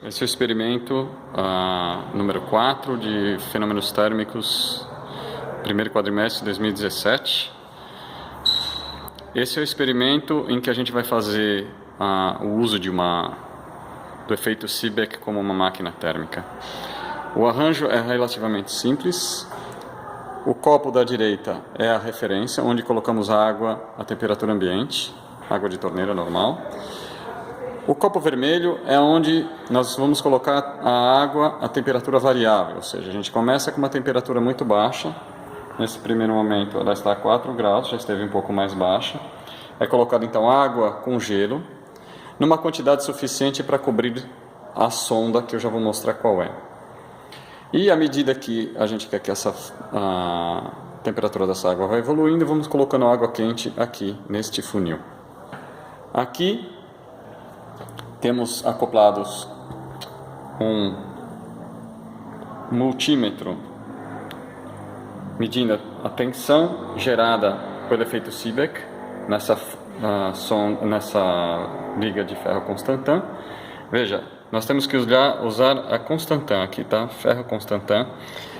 Esse é o experimento número 4 de fenômenos térmicos, primeiro quadrimestre de 2017. Esse é o experimento em que a gente vai fazer o uso do efeito Seebeck como uma máquina térmica. O arranjo é relativamente simples. O copo da direita é a referência, onde colocamos a água à temperatura ambiente, água de torneira normal. O copo vermelho é onde nós vamos colocar a água à temperatura variável, ou seja, a gente começa com uma temperatura muito baixa. Nesse primeiro momento ela está a 4 graus, já esteve um pouco mais baixa. É colocada então água com gelo, numa quantidade suficiente para cobrir a sonda, que eu já vou mostrar qual é. E à medida que a gente quer que a temperatura dessa água vai evoluindo, vamos colocando água quente aqui neste funil. Aqui temos acoplados um multímetro medindo a tensão gerada pelo efeito Seebeck nessa liga de ferro Constantan. Veja, nós temos que usar a Constantan aqui, tá? Ferro Constantan.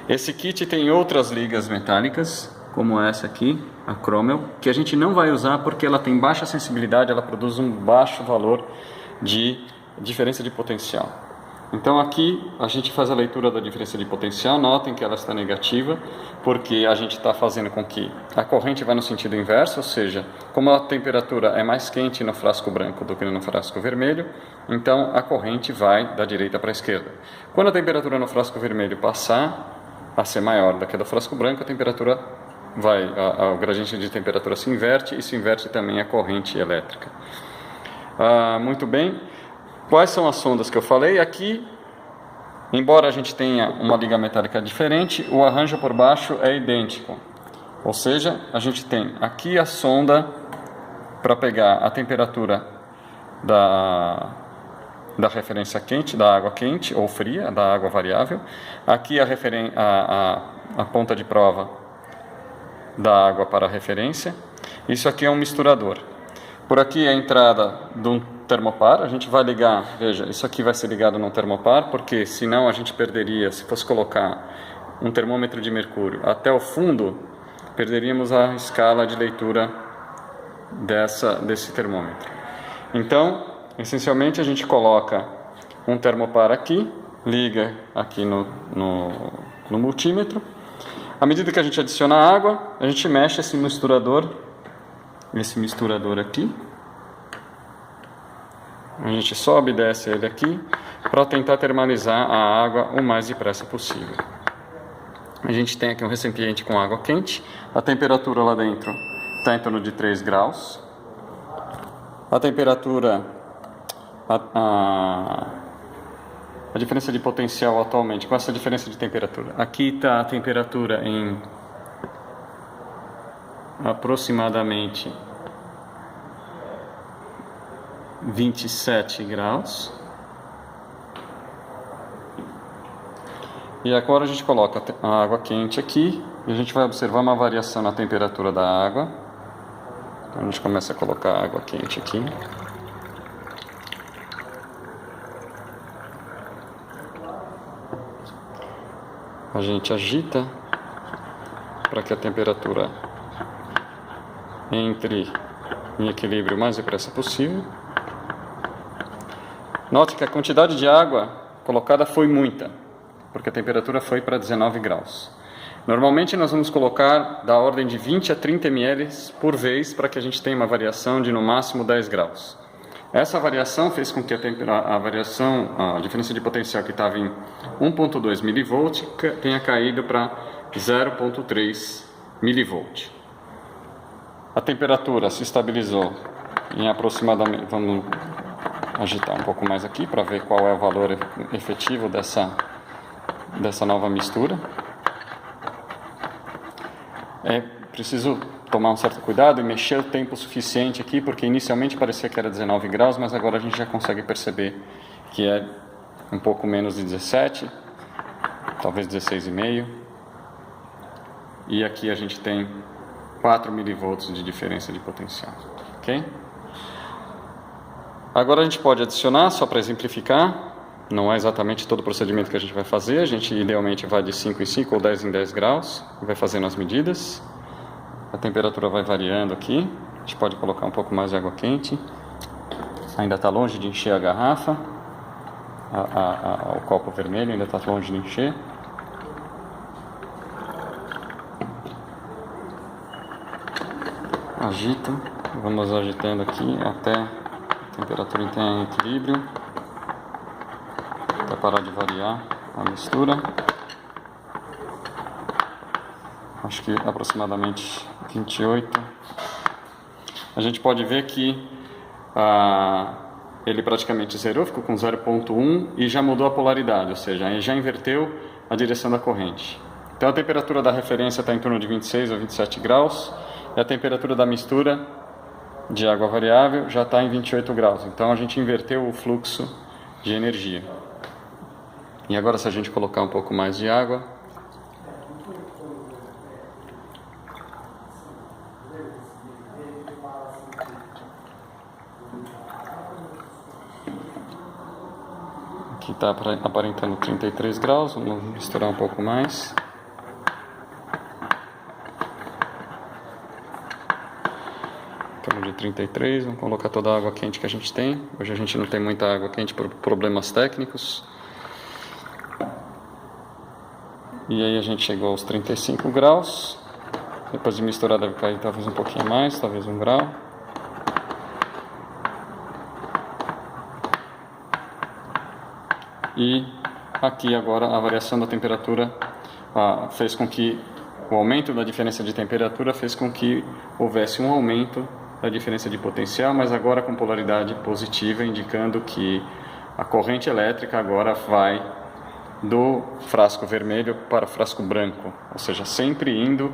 Esse kit tem outras ligas metálicas, como essa aqui, a Cromel, que a gente não vai usar porque ela tem baixa sensibilidade, ela produz um baixo valor de diferença de potencial. Então aqui a gente faz a leitura da diferença de potencial. Notem que ela está negativa, porque a gente está fazendo com que a corrente vá no sentido inverso, ou seja, como a temperatura é mais quente no frasco branco do que no frasco vermelho, então a corrente vai da direita para a esquerda. Quando a temperatura no frasco vermelho passar a ser maior do que a do frasco branco, a temperatura o gradiente de temperatura se inverte, e se inverte também a corrente elétrica. Muito bem. Quais são as sondas que eu falei? Aqui, embora a gente tenha uma liga metálica diferente, o arranjo por baixo é idêntico. Ou seja, a gente tem aqui a sonda para pegar a temperatura da referência quente, da água quente ou fria, da água variável. Aqui a ponta de prova da água para a referência. Isso aqui é um misturador. Por aqui é a entrada de um termopar. A gente vai ligar, veja, isso aqui vai ser ligado num termopar, porque senão a gente perderia, se fosse colocar um termômetro de mercúrio até o fundo, perderíamos a escala de leitura desse termômetro. Então, essencialmente a gente coloca um termopar aqui, liga aqui no multímetro. À medida que a gente adiciona água, a gente mexe esse misturador aqui. A gente sobe e desce ele aqui para tentar termalizar a água o mais depressa possível. A gente tem aqui um recipiente com água quente. A temperatura lá dentro está em torno de 3 graus. A temperatura, a diferença de potencial atualmente, com essa diferença de temperatura. Aqui está a temperatura em aproximadamente 27 graus. E agora a gente coloca a água quente aqui e a gente vai observar uma variação na temperatura da água. Então a gente começa a colocar a água quente aqui. A gente agita para que a temperatura entre em equilíbrio o mais depressa possível. Note que a quantidade de água colocada foi muita, porque a temperatura foi para 19 graus. Normalmente nós vamos colocar da ordem de 20 a 30 ml por vez, para que a gente tenha uma variação de no máximo 10 graus. Essa variação fez com que a diferença de potencial que estava em 1.2 mV tenha caído para 0.3 mV. A temperatura se estabilizou em aproximadamente... Vamos agitar um pouco mais aqui para ver qual é o valor efetivo dessa nova mistura. É preciso tomar um certo cuidado e mexer o tempo suficiente aqui, porque inicialmente parecia que era 19 graus, mas agora a gente já consegue perceber que é um pouco menos de 17, talvez 16,5. E aqui a gente tem 4 mV de diferença de potencial. Ok? Agora a gente pode adicionar, só para exemplificar, Não é exatamente todo o procedimento que a gente vai fazer, a gente idealmente vai de 5 em 5 ou 10 em 10 graus, e vai fazendo as medidas. A temperatura vai variando aqui, a gente pode colocar um pouco mais de água quente. Ainda está longe de encher a garrafa, o copo vermelho ainda está longe de encher. Agita, vamos agitando aqui até a temperatura entrar em equilíbrio, até parar de variar a mistura. Acho que aproximadamente 28. A gente pode ver que ele praticamente zerou, ficou com 0,1 e já mudou a polaridade, ou seja, já inverteu a direção da corrente. Então a temperatura da referência está em torno de 26 ou 27 graus e a temperatura da mistura de água variável já está em 28 graus. Então a gente inverteu o fluxo de energia. E agora, se a gente colocar um pouco mais de água, aqui está aparentando 33 graus, vamos misturar um pouco mais. De 33, vamos colocar toda a água quente que a gente tem. Hoje a gente não tem muita água quente por problemas técnicos. E aí a gente chegou aos 35 graus. Depois de misturar deve cair talvez um pouquinho mais, talvez 1 grau. E aqui agora a variação da temperatura fez com que o aumento da diferença de temperatura fez com que houvesse um aumento da diferença de potencial, mas agora com polaridade positiva, indicando que a corrente elétrica agora vai do frasco vermelho para o frasco branco, ou seja, sempre indo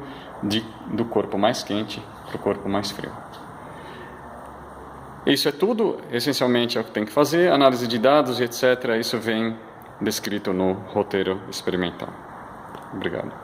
do corpo mais quente para o corpo mais frio. Isso é tudo, essencialmente é o que tem que fazer, análise de dados e etc. Isso vem descrito no roteiro experimental. Obrigado.